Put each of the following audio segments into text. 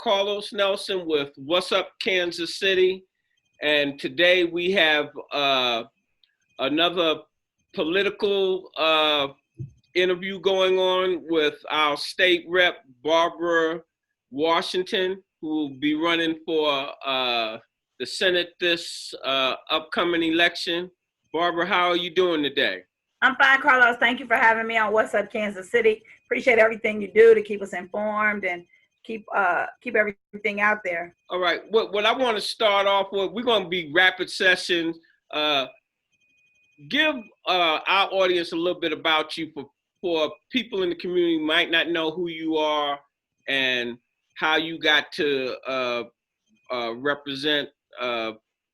Carlos Nelson with What's Up Kansas City. And today we have another political interview going on with our state rep, Barbara Washington, who will be running for the Senate this upcoming election. Barbara, how are you doing today? I'm fine, Carlos. Thank you for having me on What's Up Kansas City. Appreciate everything you do to keep us informed and keep everything out there. All right. What I want to start off with, we're going to be rapid sessions. Give our audience a little bit about you for people in the community who might not know who you are and how you got to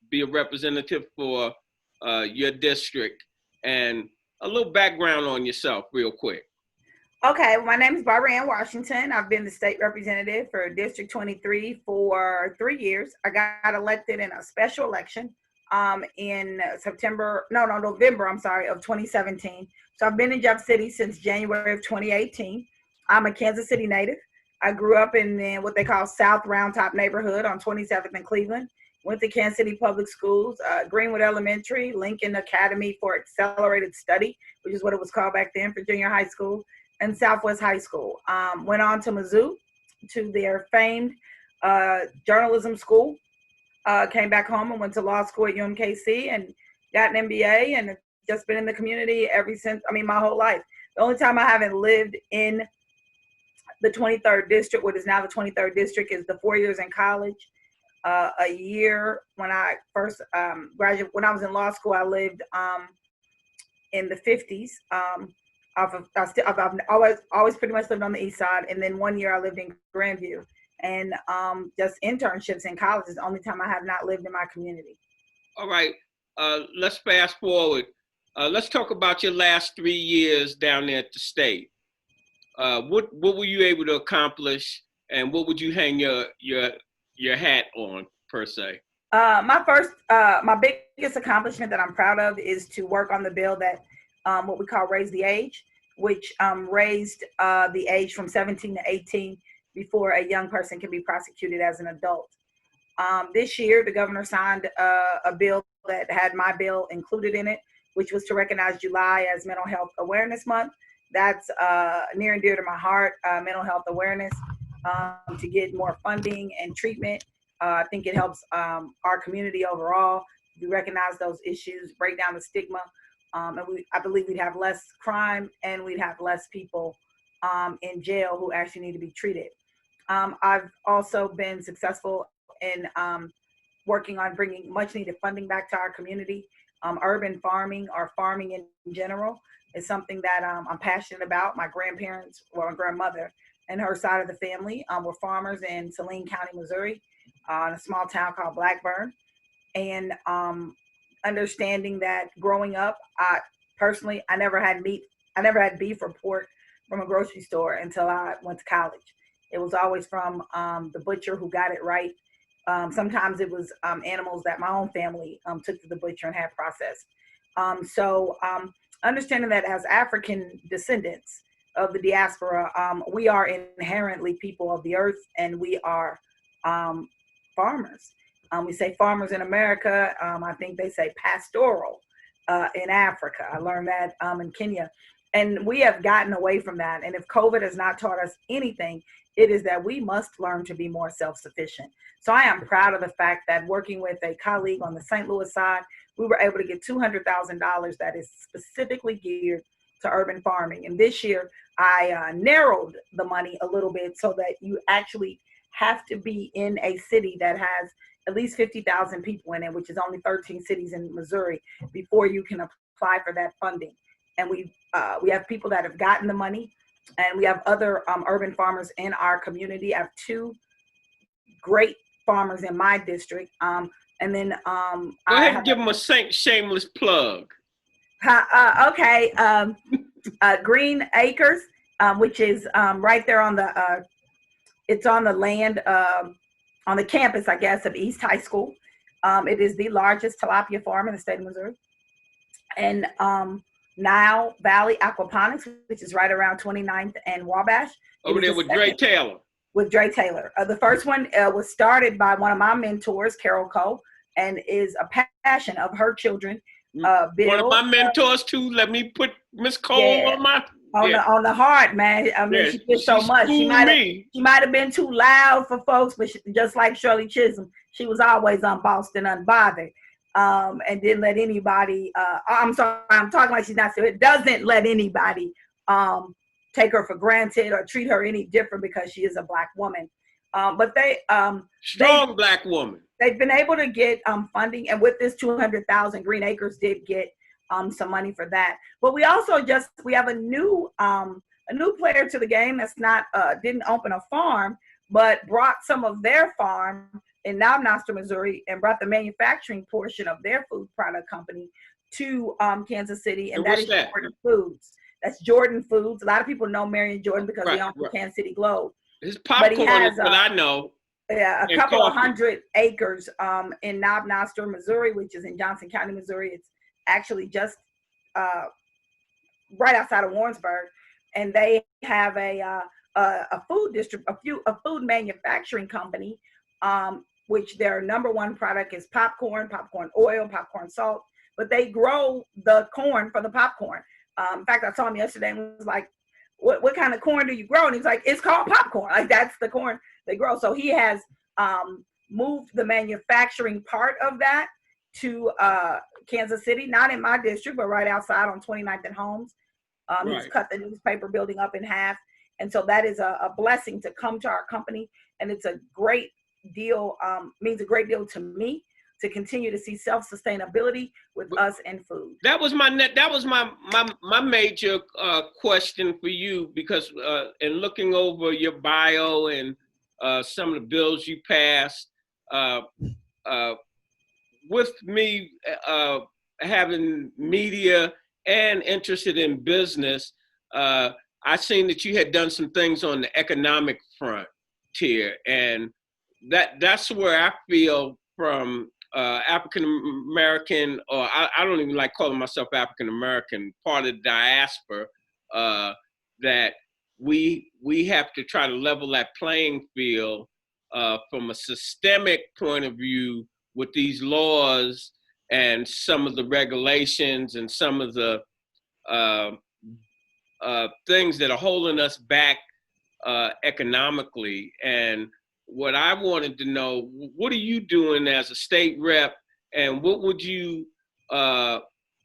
be a representative for your district, and a little background on yourself real quick. Okay, my name is Barbara Ann Washington. I've been the state representative for District 23 for 3 years. I got elected in a special election in November, of 2017. So I've been in Jeff City since January of 2018. I'm a Kansas City native. I grew up in what they call South Round Top neighborhood on 27th and Cleveland. Went to Kansas City Public Schools, Greenwood Elementary, Lincoln Academy for Accelerated Study, which is what it was called back then for junior high school, and Southwest High School. Went on to Mizzou, to their famed journalism school. Came back home and went to law school at UMKC and got an MBA, and just been in the community ever since, my whole life. The only time I haven't lived in the 23rd district, what is now the 23rd district, is the 4 years in college. A year when I first graduated, when I was in law school, I lived in the 50s. I've always pretty much lived on the east side, and then 1 year I lived in Grandview, and just internships in college is the only time I have not lived in my community. All right, let's fast forward. Let's talk about your last 3 years down there at the state. What were you able to accomplish, and what would you hang your hat on, per se? My biggest accomplishment that I'm proud of is to work on the bill that what we call Raise the Age, which raised the age from 17 to 18 before a young person can be prosecuted as an adult. This year, the governor signed a bill that had my bill included in it, which was to recognize July as Mental Health Awareness Month. That's near and dear to my heart, mental health awareness, to get more funding and treatment. I think it helps our community overall. We recognize those issues, break down the stigma, and I believe we'd have less crime and we'd have less people in jail who actually need to be treated. I've also been successful in working on bringing much needed funding back to our community. Urban farming, or farming in general, is something that I'm passionate about. My grandparents, my grandmother and her side of the family were farmers in Saline County, Missouri, in a small town called Blackburn. And understanding that growing up, I never had beef or pork from a grocery store until I went to college. It was always from the butcher who got it right. Sometimes it was animals that my own family took to the butcher and had processed. So understanding that as African descendants of the diaspora, we are inherently people of the earth, and we are farmers. We say farmers in America. I think they say pastoral in Africa. I learned that in Kenya. And we have gotten away from that. And if COVID has not taught us anything, it is that we must learn to be more self-sufficient. So I am proud of the fact that working with a colleague on the St. Louis side, we were able to get $200,000 that is specifically geared to urban farming. And this year, I narrowed the money a little bit so that you actually have to be in a city that has at least 50,000 people in it, which is only 13 cities in Missouri, before you can apply for that funding. And we have people that have gotten the money, and we have other urban farmers in our community. I have 2 great farmers in my district. And then go ahead and give them a shameless plug. Okay. Green Acres, which is right there on the it's on the land on the campus, I guess, of East High School. It is the largest tilapia farm in the state of Missouri. And Nile Valley Aquaponics, which is right around 29th and Wabash. Over there with Dre Taylor. with Dre Taylor. The first one was started by one of my mentors, Carol Cole, and is a passion of her children. Bill, one of my mentors too. Let me put Miss Cole yeah, on my on the heart, man. I mean, she did so much. She might have been too loud for folks, but just like Shirley Chisholm, she was always unbossed and unbothered, and didn't let anybody. I'm sorry, I'm talking like she's not. So it doesn't let anybody take her for granted or treat her any different because she is a Black woman. But strong Black woman. They've been able to get funding, and with this 200,000, Green Acres did get some money for that. But we also we have a new player to the game that's not didn't open a farm, but brought some of their farm in Noster, Missouri, and brought the manufacturing portion of their food product company to Kansas City, and that is Jordan Foods. That's Jordan Foods. A lot of people know Marion Jordan because he owns the Kansas City Globe. His popcorn is what I know. Yeah, a couple of 100 acres in Noster, Missouri, which is in Johnson County, Missouri. It's actually just right outside of Warrensburg, and they have a food manufacturing company, which their number one product is popcorn oil, popcorn salt. But they grow the corn for the popcorn. In fact, I saw him yesterday and was like, what kind of corn do you grow? And he's like, it's called popcorn. Like, that's the corn they grow. So he has moved the manufacturing part of that to Kansas City, not in my district, but right outside on 29th and Holmes. He's cut the newspaper building up in half. And so that is a blessing to come to our company. And it's a great deal, means a great deal to me, to continue to see self-sustainability with us and food. That was my major question for you, because in looking over your bio and some of the bills you passed, with me having media and interested in business, I seen that you had done some things on the economic frontier, and that's where I feel from African American, or I don't even like calling myself African American, part of the diaspora, that we have to try to level that playing field from a systemic point of view with these laws and some of the regulations and some of the things that are holding us back economically. And what I wanted to know, what are you doing as a state rep, and what would you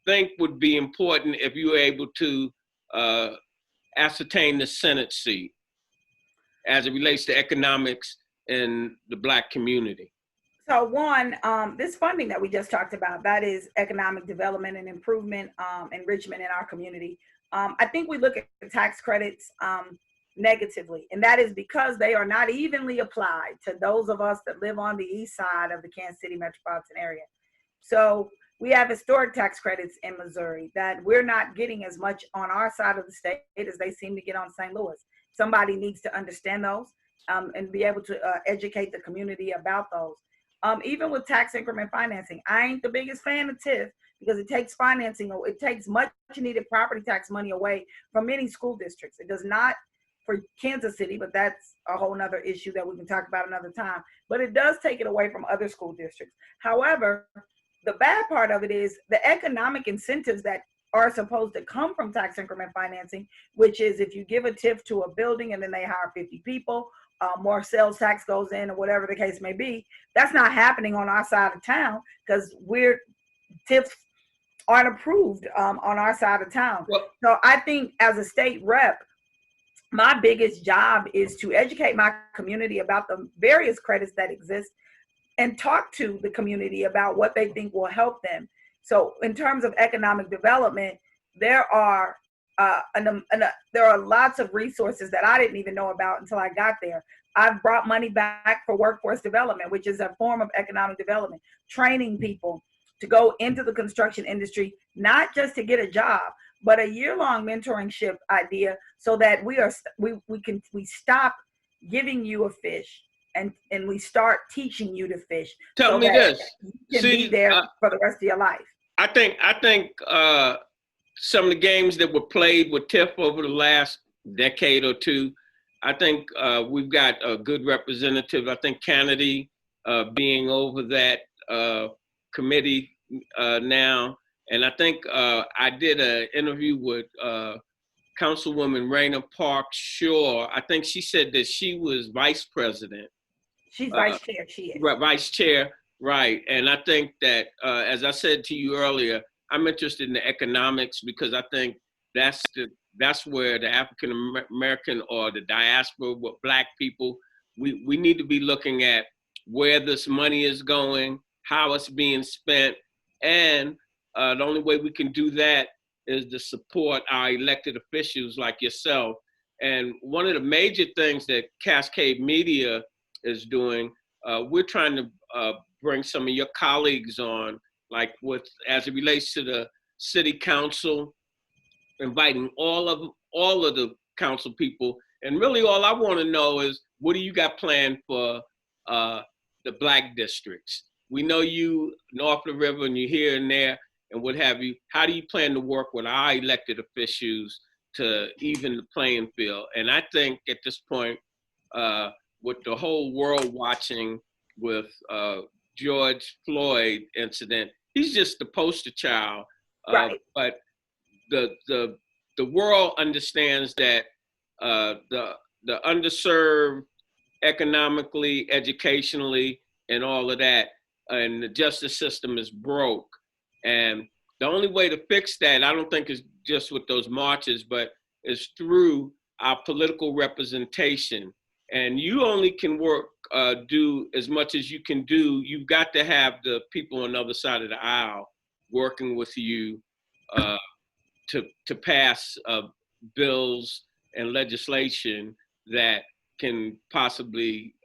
think would be important if you were able to ascertain the Senate seat as it relates to economics in the Black community? So one, this funding that we just talked about, that is economic development and improvement, enrichment in our community. I think we look at the tax credits negatively, and that is because they are not evenly applied to those of us that live on the east side of the Kansas City metropolitan area. So we have historic tax credits in Missouri that we're not getting as much on our side of the state as they seem to get on St. Louis. Somebody needs to understand those and be able to educate the community about those. Even with tax increment financing, I ain't the biggest fan of TIF because it takes financing, or it takes much needed property tax money away from many school districts. It does not for Kansas City, but that's a whole nother issue that we can talk about another time. But it does take it away from other school districts. However, the bad part of it is the economic incentives that are supposed to come from tax increment financing, which is if you give a TIF to a building and then they hire 50 people, more sales tax goes in, or whatever the case may be. That's not happening on our side of town because TIFs aren't approved on our side of town. Well, so I think as a state rep, my biggest job is to educate my community about the various credits that exist and talk to the community about what they think will help them. So in terms of economic development, there are lots of resources that I didn't even know about until I got there. I've brought money back for workforce development, which is a form of economic development, training people to go into the construction industry, not just to get a job, but a year-long mentorship idea, so that we stop giving you a fish and we start teaching you to fish. Tell me this. You can be there for the rest of your life. I think some of the games that were played with TIF over the last decade or two I think we've got a good representative. I think Kennedy being over that committee now, and I think I did an interview with Councilwoman Raina Park Shaw. I think she said that she was vice president. She's Uh, vice chair. She is. Vice chair, right? And I think that, as I said to you earlier, I'm interested in the economics because I think that's the that's where the African American or the diaspora, with Black people, we need to be looking at where this money is going, how it's being spent, and the only way we can do that is to support our elected officials like yourself. And one of the major things that Cascade Media is doing, we're trying to bring some of your colleagues on, like with as it relates to the city council, inviting all of the council people. And really, all I want to know is, what do you got planned for uh, the Black districts? We know you north of the river, and you here and there, and what have you. How do you plan to work with our elected officials to even the playing field? And I think at this point, with the whole world watching with George Floyd incident, he's just the poster child. Right. But the the the world understands that the underserved economically, educationally, and all of that, and the justice system is broke. And the only way to fix that, I don't think, is just with those marches, but is through our political representation. And you only can do as much as you can do. You've got to have the people on the other side of the aisle working with you uh, to pass bills and legislation that can possibly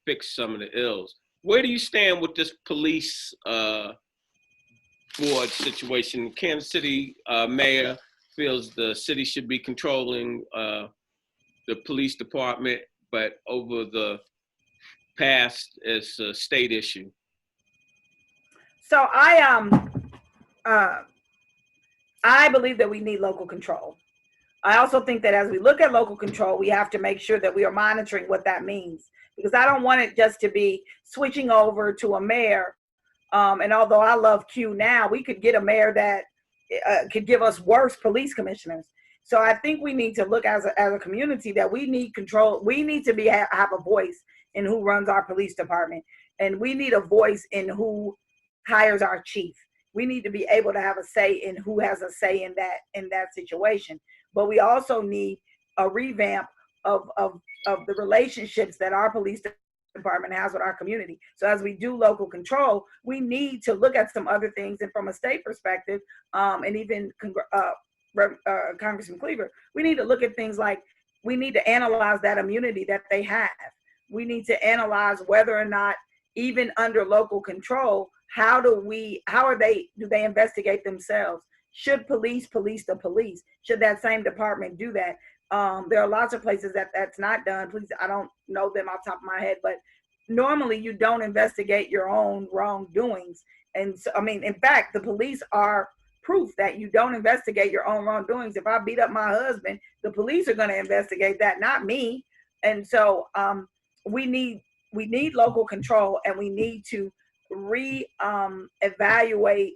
fix some of the ills. Where do you stand with this police board situation? Kansas City mayor feels the city should be controlling the police department, but over the past, it's a state issue. So uh, I believe that we need local control. I also think that as we look at local control, we have to make sure that we are monitoring what that means, because I don't want it just to be switching over to a mayor. And although I love Q now, we could get a mayor that could give us worse police commissioners. So I think we need to look as a community that we need control. We need to have a voice in who runs our police department, and we need a voice in who hires our chief. We need to be able to have a say in who has a say in that situation. But we also need a revamp of the relationships that our police department has with our community. So as we do local control, we need to look at some other things. And from a state perspective, and even Congressman Cleaver, we need to look at things like, we need to analyze that immunity that they have. We need to analyze whether or not, even under local control, do they investigate themselves? Should police police the police? Should that same department do that? There are lots of places that's not done. Please, I don't know them off the top of my head, but normally you don't investigate your own wrongdoings. And so, I mean, in fact, the police are proof that you don't investigate your own wrongdoings. If I beat up my husband, the police are going to investigate that, not me. And so we need local control, and we need to evaluate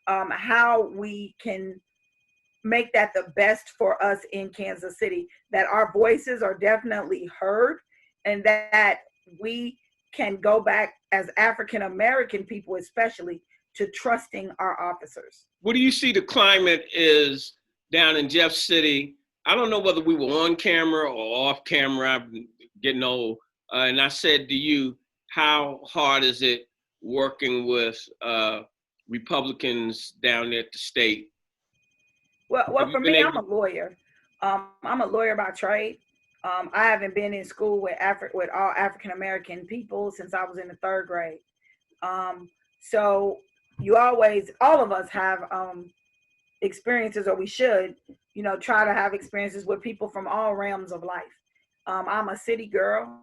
how we can make that the best for us in Kansas City, that our voices are definitely heard, and that we can go back as African American people, especially, to trusting our officers. What do you see the climate is down in Jeff City? I don't know whether we were on camera or off camera. I'm getting old. And I said to you, how hard is it working with Republicans down at the state? Well, for me, I'm a lawyer. I'm a lawyer by trade. I haven't been in school with all African American people since I was in the 3rd grade. So all of us have experiences, or we should, try to have experiences with people from all realms of life. I'm a city girl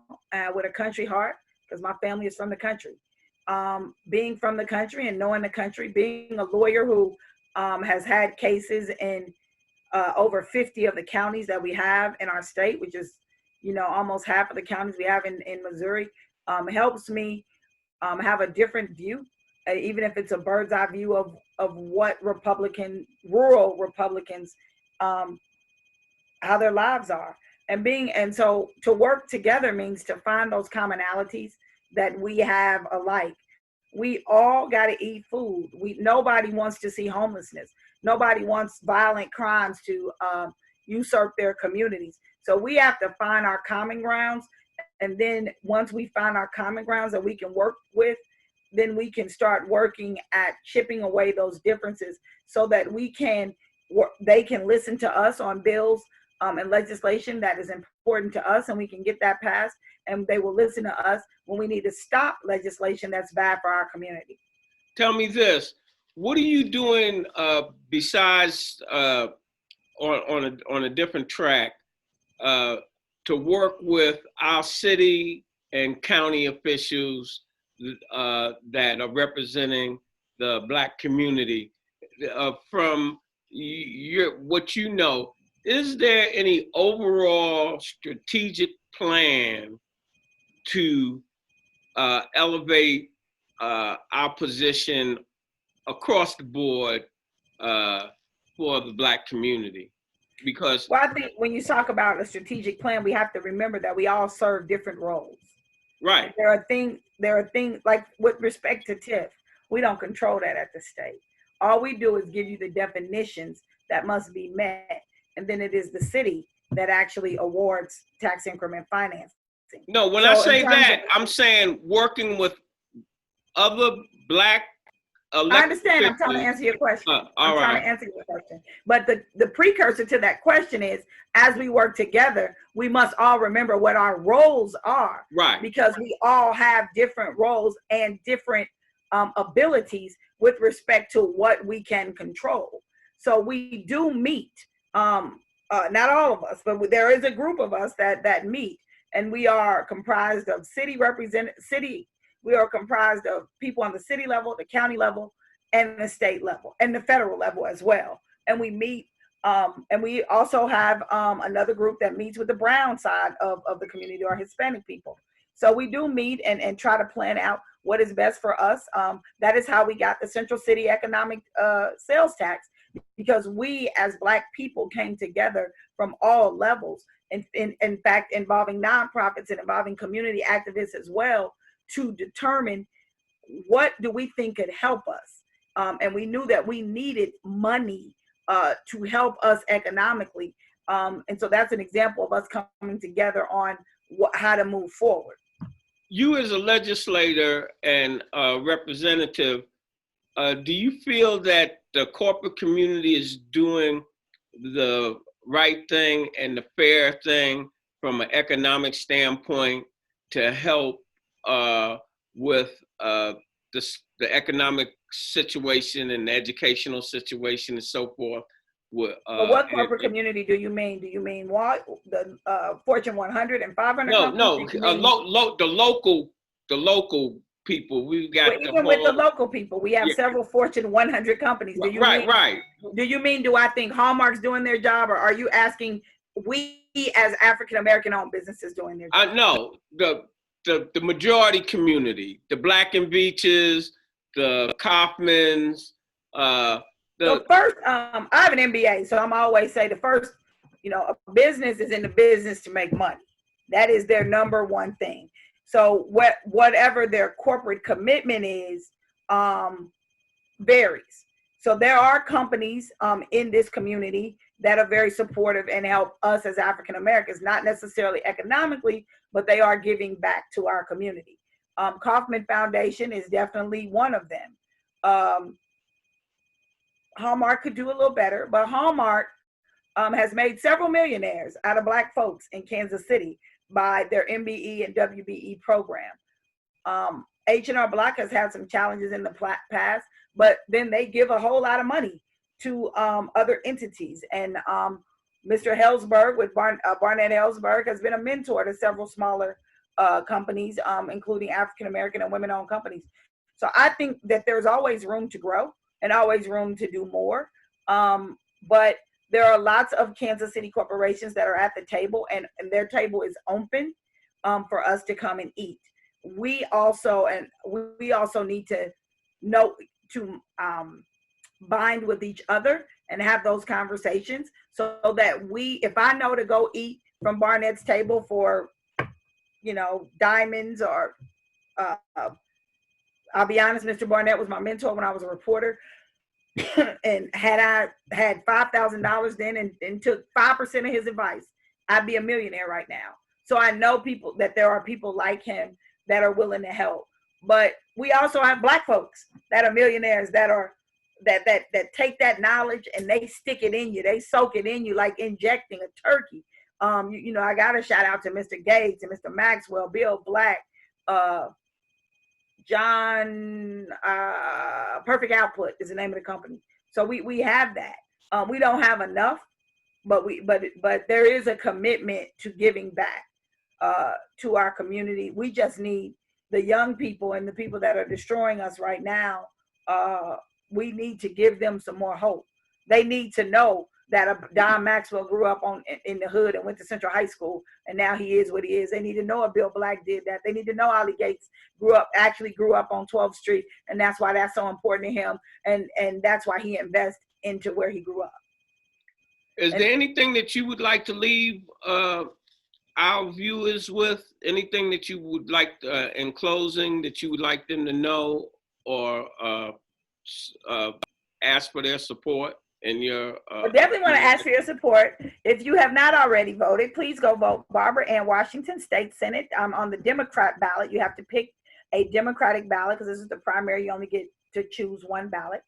with a country heart, because my family is from the country. Being from the country and knowing the country, being a lawyer who has had cases in over 50 of the counties that we have in our state, which is, almost half of the counties we have in Missouri, helps me have a different view, even if it's a bird's eye view of what rural Republicans, um, how their lives are. And so to work together means to find those commonalities that we have alike. We all got to eat food. Nobody wants to see homelessness. Nobody wants violent crimes to usurp their communities. So we have to find our common grounds. And then once we find our common grounds that we can work with, then we can start working at chipping away those differences so that they can listen to us on bills and legislation that is important to us, and we can get that passed. And they will listen to us when we need to stop legislation that's bad for our community. Tell me this: what are you doing besides on a different track to work with our city and county officials that are representing the Black community? From what you know, is there any overall strategic plan to elevate our position across the board for the Black community? Because, well, I think when you talk about a strategic plan, we have to remember that we all serve different roles. right. There are things like with respect to TIF, we don't control that at the state. All we do is give you the definitions that must be met, and then it is the city that actually awards tax increment financing. No, when I say that, I'm saying working with other Black elected I understand. I'm trying to officials. answer your question. All I'm trying right. to answer your question. But the precursor to that question is, as we work together, we must all remember what our roles are. Right. Because we all have different roles and different abilities with respect to what we can control. So we do meet, not all of us, but there is a group of us that meet, and we are comprised of we are comprised of people on the city level, the county level, and the state level, and the federal level as well. And we meet, and we also have another group that meets with the brown side of the community, or Hispanic people. So we do meet and try to plan out what is best for us. That is how we got the Central City Economic Sales Tax, because we as Black people came together from all levels, and in fact involving nonprofits and involving community activists as well, to determine what do we think could help us. And we knew that we needed money to help us economically. And so that's an example of us coming together on how to move forward. You as a legislator and representative, do you feel that the corporate community is doing the right thing and the fair thing from an economic standpoint to help with the economic situation and the educational situation and so forth? But what corporate community do you mean? Do you mean what, the Fortune 100 and 500 No, companies? no, the local people. We got even with the local people, we have several Fortune 100 companies. Do you right. Do you mean, do I think Hallmark's doing their job, or are you asking we as African American owned businesses doing their job? No, the majority community, the Black and Beaches, the Kaufmans. So first, I have an MBA, so I'm always say the first, a business is in the business to make money. That is their number one thing. So whatever their corporate commitment is, varies. So there are companies in this community that are very supportive and help us as African Americans, not necessarily economically, but they are giving back to our community. Kaufman Foundation is definitely one of them. Hallmark could do a little better, but Hallmark has made several millionaires out of Black folks in Kansas City by their MBE and WBE program. H&R Block has had some challenges in the past, but then they give a whole lot of money to other entities. And Mr. Hellsberg with Barnett Hellsberg has been a mentor to several smaller companies, including African American and women-owned companies. So I think that there's always room to grow and always room to do more. But there are lots of Kansas City corporations that are at the table, and their table is open for us to come and eat. We also need to know to bind with each other and have those conversations, so that if I know to go eat from Barnett's table for, diamonds, or I'll be honest, Mr. Barnett was my mentor when I was a reporter. And had I had $5,000 then and took 5% of his advice, I'd be a millionaire right now. So I know that there are people like him that are willing to help. But we also have Black folks that are millionaires that take that knowledge and they stick it in you. They soak it in you like injecting a turkey. I got to shout out to Mr. Gates and Mr. Maxwell, Bill Black, John, Perfect Output is the name of the company. So we have that. We don't have enough, but there is a commitment to giving back to our community. We just need the young people and the people that are destroying us right now. We need to give them some more hope. They need to know that Don Maxwell grew up in the hood and went to Central High School, and now he is what he is. They need to know Bill Black did that. They need to know Ollie Gates grew up on 12th Street, and that's why that's so important to him, and that's why he invests into where he grew up. Is there anything that you would like to leave our viewers with? Anything that you would like, in closing, that you would like them to know, or ask for their support? And I definitely want to ask for your support. If you have not already voted, please go vote Barbara Ann Washington, State Senate. On the Democrat ballot. You have to pick a Democratic ballot because this is the primary. You only get to choose one ballot.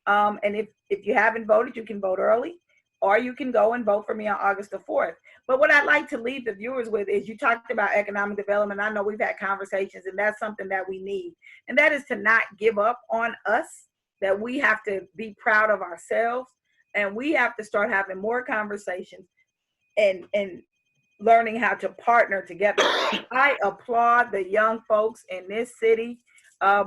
And if you haven't voted, you can vote early, or you can go and vote for me on August the 4th. But what I'd like to leave the viewers with is, you talked about economic development. I know we've had conversations, and that's something that we need. And that is to not give up on us, that we have to be proud of ourselves. And we have to start having more conversations and learning how to partner together. I applaud the young folks in this city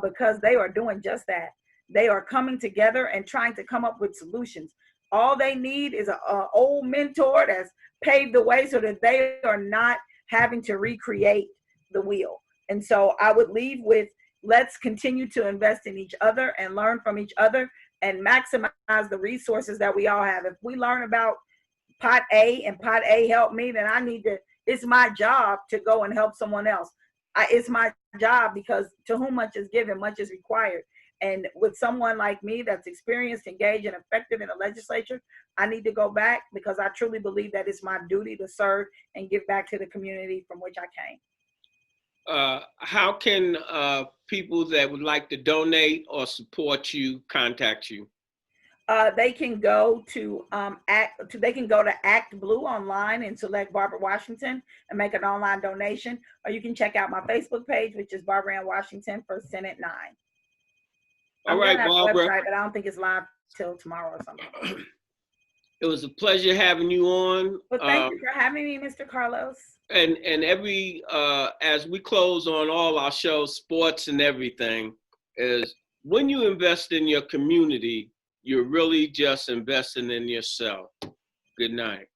because they are doing just that. They are coming together and trying to come up with solutions. All they need is an old mentor that's paved the way so that they are not having to recreate the wheel. And so I would leave with, let's continue to invest in each other and learn from each other, and maximize the resources that we all have. If we learn about pot A and pot A helped me, then it's my job to go and help someone else. It's my job, because to whom much is given, much is required. And with someone like me that's experienced, engaged, and effective in the legislature, I need to go back, because I truly believe that it's my duty to serve and give back to the community from which I came. How can people that would like to donate or support you contact you? They can go to Act Blue online and select Barbara Washington and make an online donation, or you can check out my Facebook page, which is Barbara Ann Washington for Senate 9. All right, Barbara. Website, but I don't think it's live till tomorrow or something. It was a pleasure having you on. Well, thank you for having me, Mr. Carlos. And every as we close on all our shows, sports and everything, is when you invest in your community, you're really just investing in yourself. Good night.